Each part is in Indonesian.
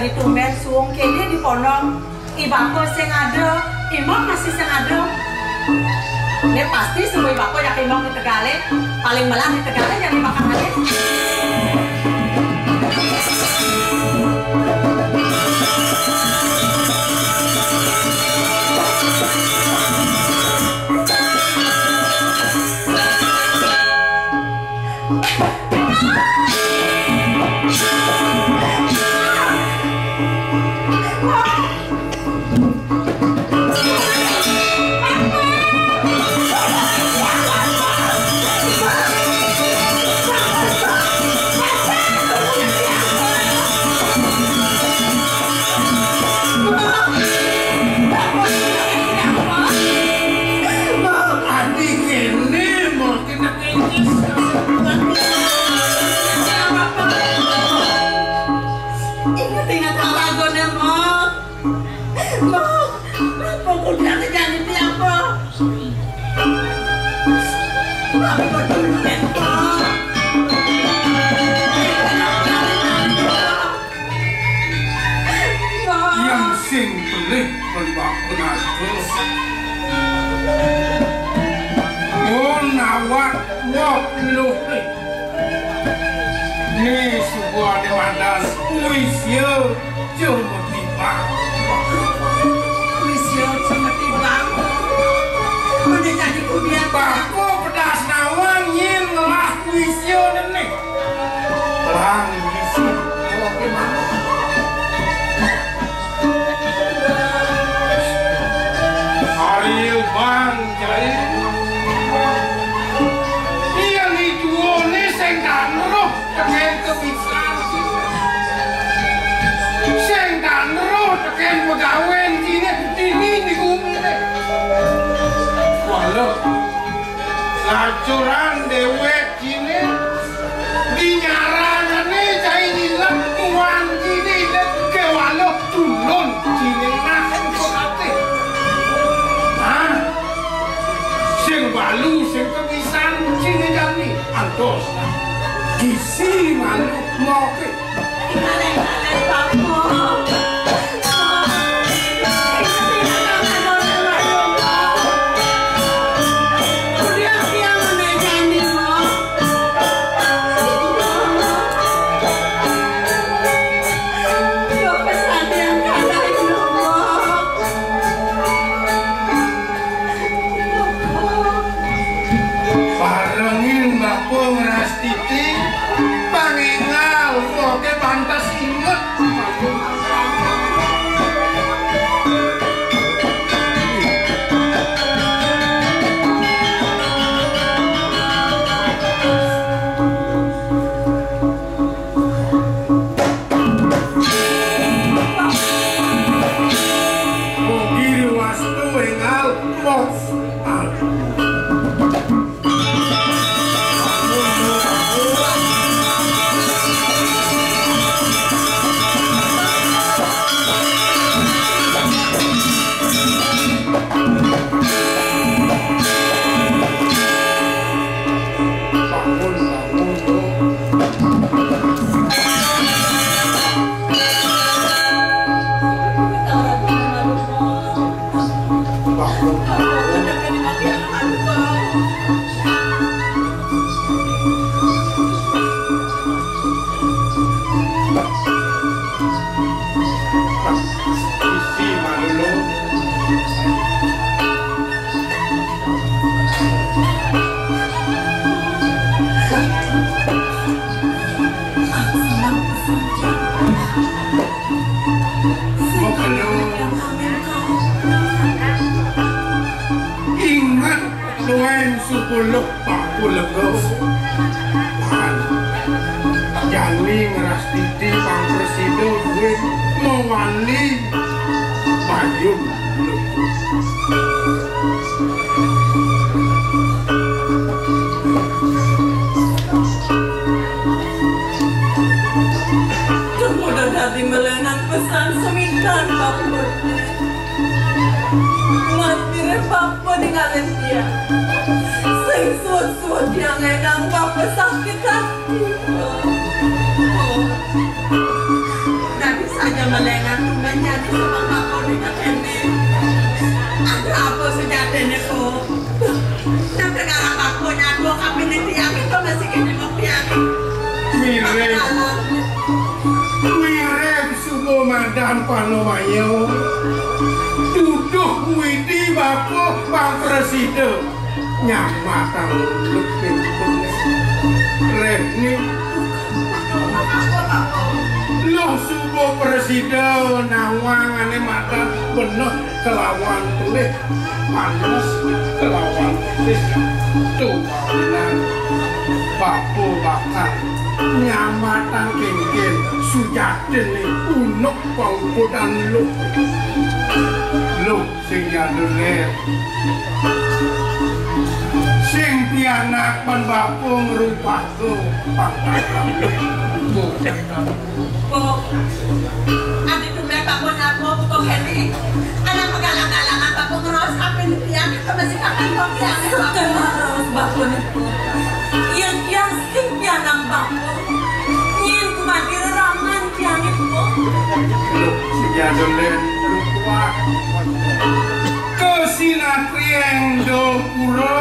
dari tumben suung kene di pondok ibako sing ada imam masih sing ada ini pasti semua ibako yang imam di Tegale paling melang di Tegale yang dimakanannya ini sebuah dewadan puisio cuma tiba puisio cuma tiba udah jadi kubiar bako pedas nawang yin lah puisio nenek terang isi oke mana hari bang jadi Tekan kebisan sing kan roh tekan pegawen ini di bumi walau lacuran dewek kini dinyaranane cai nilang tuan kini ke walau turun kini nahan kokate sing balu sing kebisan kini jani antos isi malu mau ke Sepuluh pakulego Jani ngeras titi Bang Presido duit mewani Bayum Mudah dari melenan pesan semintan Bapak Mati Bapak ninggalin dia suat-suat yang enang Bapak sakit hati. Dari saja janji sama Pak Nika ini. Ada apa sejatinya kok? Sampai karena Pak Konya dua kabinet yang itu masih kini mau tiang. Mirip subuh madan panomayo. Duduk widi bako Pak Presiden. Nyamatan lebih Reni lo subuh Presiden nawangane mata bener kelawan tulis panas kelawan tulis tuh kawinan bapu bakal nyamatan kengken sujatin nih unuk pangkudan lu sing yadulir sing pianak pan bapu ngerupaku pangkatang Kok ada tuh mereka pun aku kok ini anak magalang-galangan bapak ngeros apa ini tiang itu masih kapan kok tiang itu terus bapak itu yang sing pianang bapak nyin kumati raman tiang itu si jadulir lu kuat kesinatrieng do puro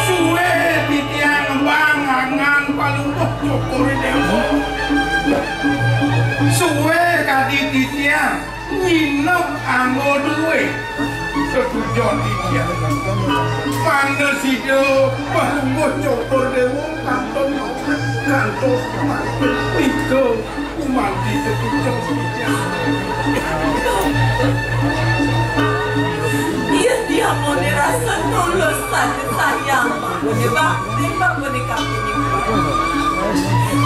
suwe titiang bangangan palungkuh cokori dewo suwe kadi titiang nginep anggo duwe setujon titiang pande sido palungkuh cokor dewo kantor iko umanti setujon titiang dia mau dirasa tulus saja sayang punya bakti bapak nikah ini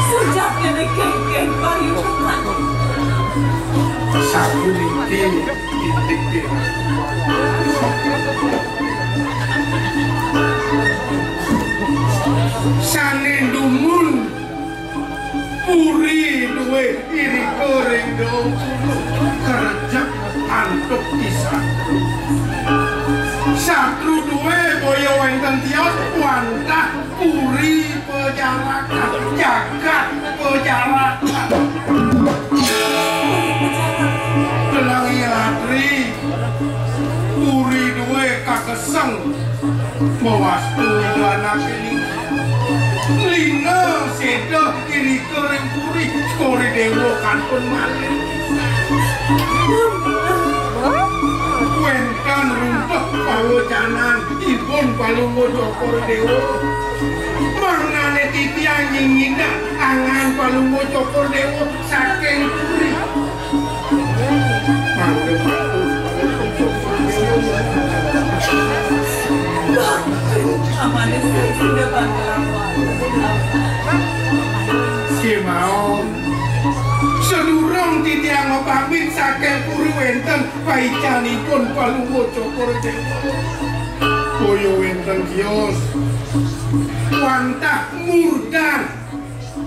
sejak ini keng-keng pariukan sabu linting sane dumun puri duwe iri goreng dong kerja antuk kisah satru duwe boyo wenten tios wantah puri pejalakan jagat pejalakan telangi latri puri duwe kakeseng mewastu itu anak ini lina sedo iri goreng puri skori dewo kantun malin Wentan rumpah pawocanan ibon palunggo cokor dewo mangane titiang nyingina angan palunggo cokor dewo saking puri mangke amane sudah bangga si mau sedurung titiang pamit saking puri wenten paicanipun palunggo cokor dewo koyo wenten kios wantah murdan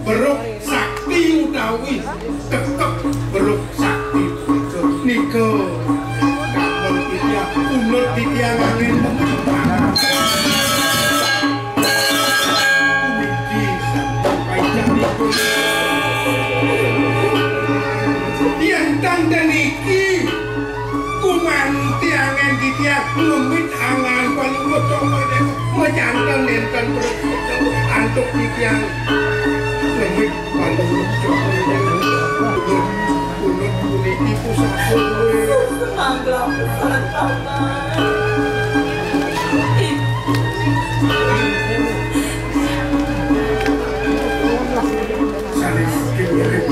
beruk sakti udawi tetep beruk sakti niko kapan titiang unut titiang angin yang tanda niki kumanti angan titiang ngemit angan paling bocor mejantan nenten berfoto antuk titiang ngemit paling bocor unut niki pusaku Angga pertama saling kirim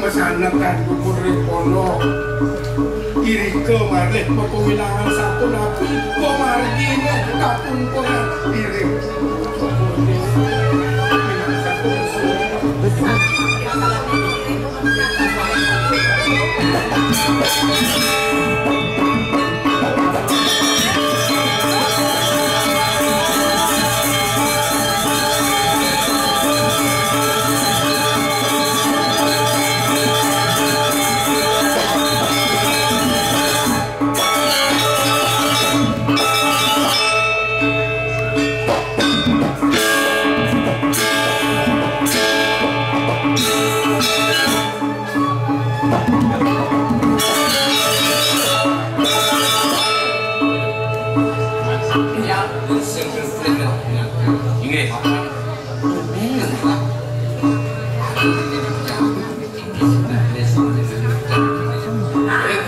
masanakan kubur pono kiri ke marleh pewilangan satu napi komargino kapun konan kirim Nggih. Meneng Pak.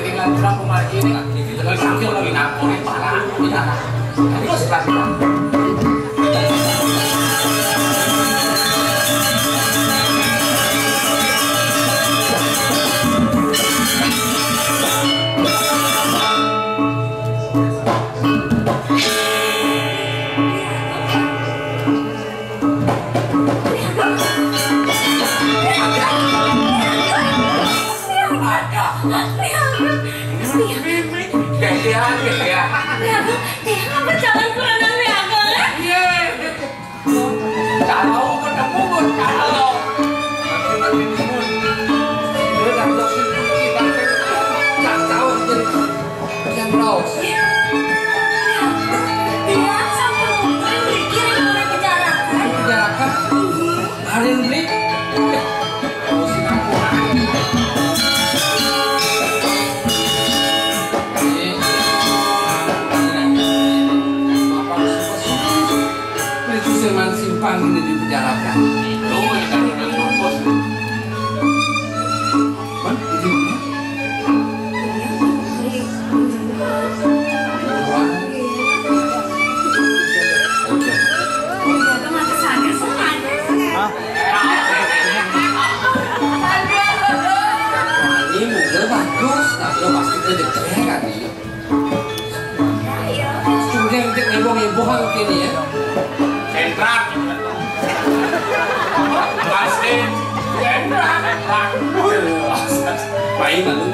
Tinggal pulang kemarin ini, lagi sakit lagi ngampuni parah, bicara. Terus sekarang. Apa jalan kurangan ya, Kang? Iya. Kalau ketemu pun kalau. Udah dosen kita tak tahu yang raus. Dia sampai ngumpulin dikirim oleh penjarakan. Penjarakan. Hari ini. Simpang ini dipenjarakan. Oh, ini kan udah bos. Man, itu ini mobil bagus, tapi lo pasti kedeknya kan nih. Cuma yang ngebong-ngebong kini ya. Sentrat. Pasti. Sentrat. Baik lalu.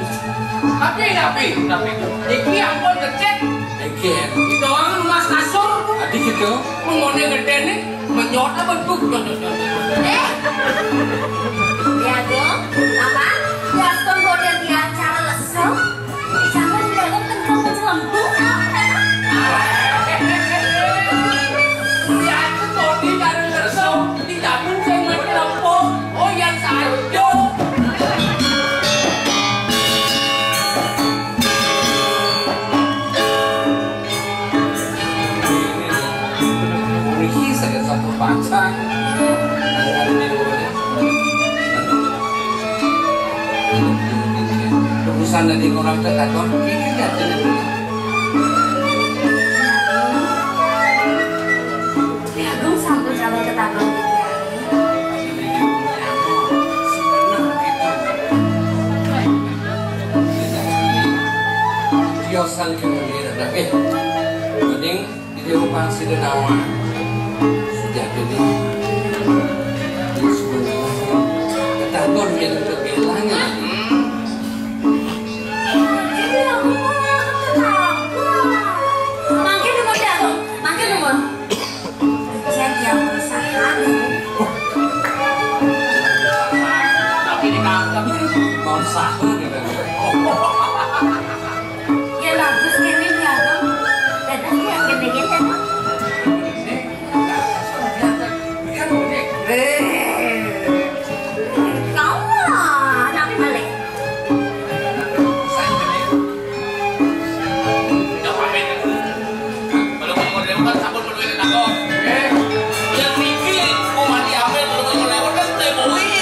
Tapi. Iki ampun ngecek. Iki. Itu orang mas kasur. Adik itu. Mengone gede nih. Menyot apa bentuk. Ya dong, apa? Ya ton model dia cara lesem. Jangan dalam tengkang mencelempung. Ya itu bodi dari lesem. Tidak pun saya mencelempung. Oh yang saja. Ini saya satu pacar. Urusan dari orang ketaton, ini lihat dulu. Ya dong, sampai calon ketakuan. Diosan kemudian lagi, mending di rumah si Denawa sudah jadi di sebelah ketaton yang kehilangan. Mau sah gitu. Ya bagus ini ya dong. Dan yang gede-gede mah. Kau lah, tapi balik. Tidak pamit. Kalau mau lewat sabun berdua takut. Yang mikir mau mati ambil kalau mau lewat kan temui.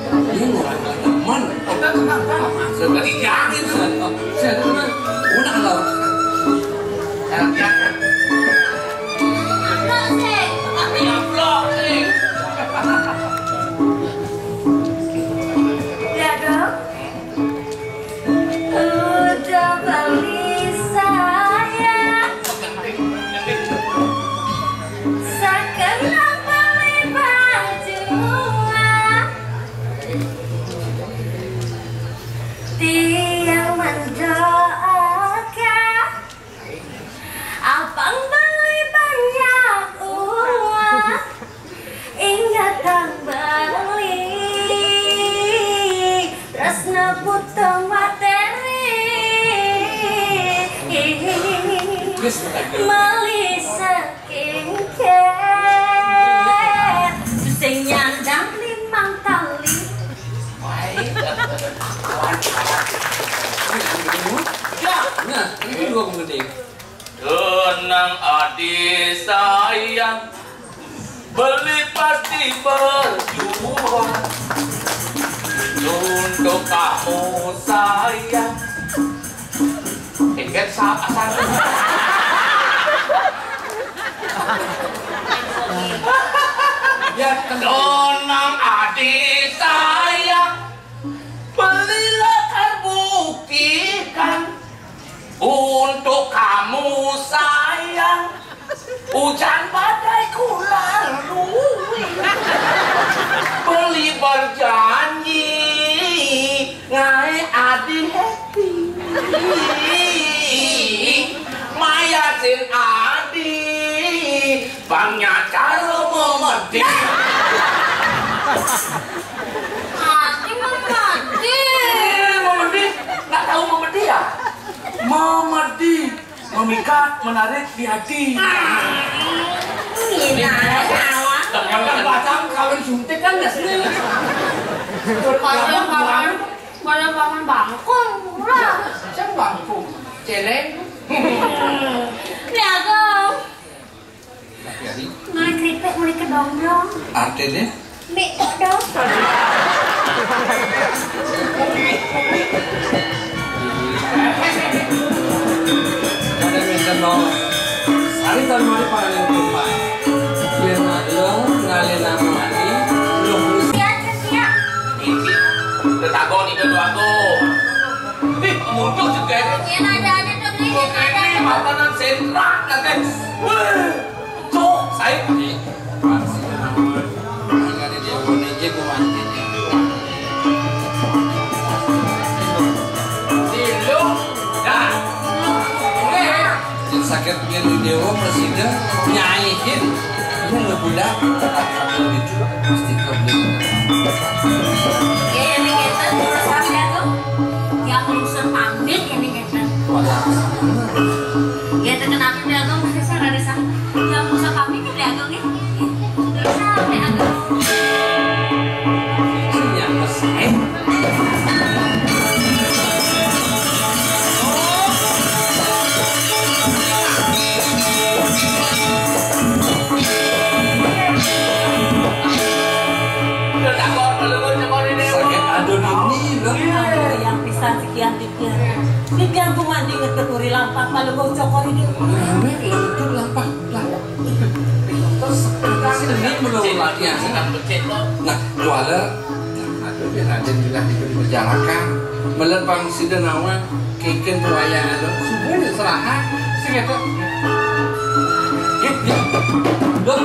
Ini orang teman. Tadi jamin. Saya teman. Udah kalau. Masih. Tapi amplop sih. Ya dong. Udah balik saya. Sekarang balik baju. Dia mendoakan abang beli banyak uang. Ingat kang beli tresna butuh materi. Meli skincare sing nyandang 5 kali. Nah, ini dua kemudian. Tenang adik sayang, beli pasti berjuang untuk kamu sayang. Tiket saat asal. Ya tenang adik sayang, belilah terbuktikan untuk kamu sayang. Hujan badai ku lalui, beli berjanji ngai adi happy, maya sin adi bangnya cara memedi. Adi memedi. Memedi, nggak tahu memedi ya? Memedi, memikat, menarik di hati. Ini tawa. Kalau batang kawin suntik kan nggak sih? Kalau bangun bangkong, murah. Siapa bangku? Celeng. Liagong. Ngai keripik mulai ke dong-dong. Artinya? Mik dong. Kada minta no, sari tahun mari paling kumpul. Dia nak lo ngalih nama mani, lo harus Siap. Iki, tetagon itu doago. Ih, muncul juga ini. Yan ada tuh nih. Ini makanan sentrak kan guys. Wah, cok, saya ini. pasti nama. Hingga di dia boneke kumanti. Dilo, dah. Yang sakit biar di dewa presiden nyanyiin. Ini lo budak, kalau itu pasti kau beli. Ya yang kita terus ada tuh. Yang urusan pamit yang kita. Walau Ya kenapa Liagong bisa rasa yang urusan pamit ke Liagong nih. Bisa Liagong. fungsinya mesin. Tetagon, pelungun cekor ini. Sakit adon ini loh. Yang pisan sekian tipian. Tipian ku mandi ngetuturi lampak kalau kau cokor ini. Itu lampak lah. Terus ini belum latihan. Sedang becek lo. Nah, jualan, aduh biar Raden juga diberi berjalakan. Melepang si denawa, kikin perwayangan lo. Subuhnya serahan, sih gitu. Gitu. Loh,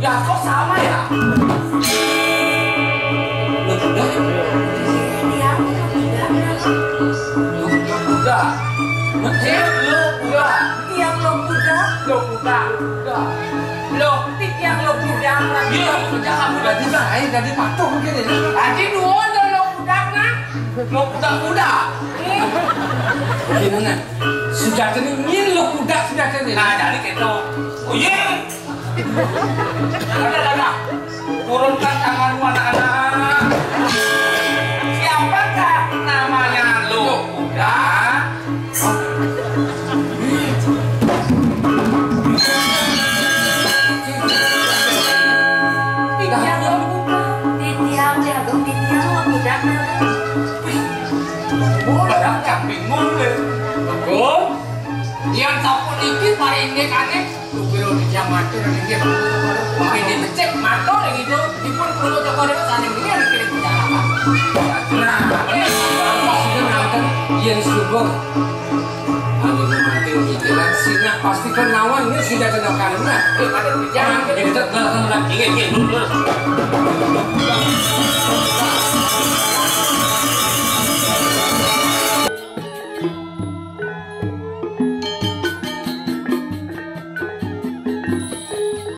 Ya kok sama ya? lo udah ya? Udah. Becek lo udah. Yang lo kuda, Lo udah. Udah. Lo. yang lo kuda. Iya, kerja kamu udah Jadi saya jadi patuh mungkin ini. Aji nuwun dan lo udah nah. Lo udah. Gimana? Sudah ini lo kuda sudah ini. Nah, jadi gitu. Oh iya. Ada. Turunkan tanganmu anak-anak. Siapakah namanya lo udah? Yang lo kuda. Titiang Liagong titiang lo kuda. Padahal yang bingung deh. Betul. Yang sapu dikit paling ini kaneh. Lu biro di jam mati dan ini mungkin dia becek mato yang itu. Dipun perlu cokor itu sana ini yang dikirim ke jalan. Nah, benar. Sudah nonton yang subur. Anu mati pikiran sini pasti kan lawan ini sudah kenal karena. Ada di jalan. Jadi kita belakang Ingin dulu.